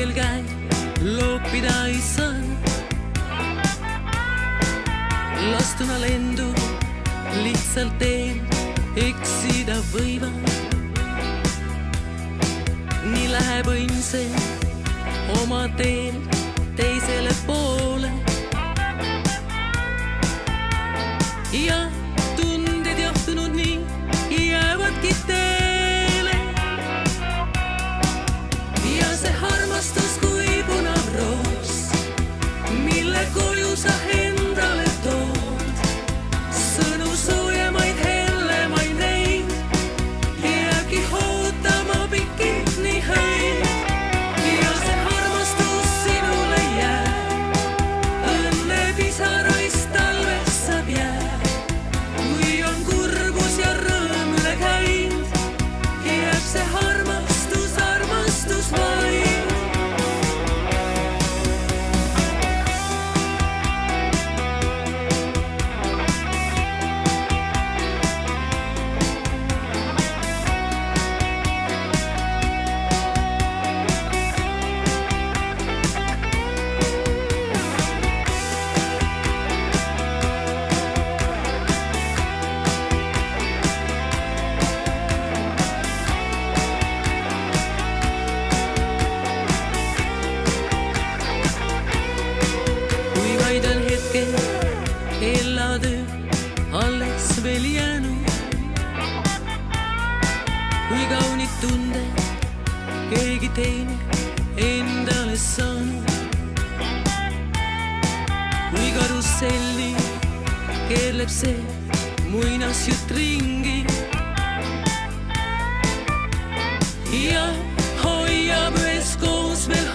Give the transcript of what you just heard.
kel käi loopida ei saa. Lastuna lendu lihtsalt teel eksida võivad. Nii läheb õnn see oma teel teisele poole. Ja tunded johtunud nii jäävadki teele. Ja see armastus kui punav roos, mille koju sa endale tood. Sõnu soojemaid, hellemaid neid jääbki ootama pikki nii häid. Ja see armastus sinule jääb, õnne pisaraist talves saab jääb. Kui on kurbus ja rõõm üle käinud, jääb see armastus, armastus vaid. Elada alles veel jäänud, kui kaunid tunde keegi teine endale saanud. Kui karusselli keerleb see muinasjutt ringi ja hoiab üheskoos veel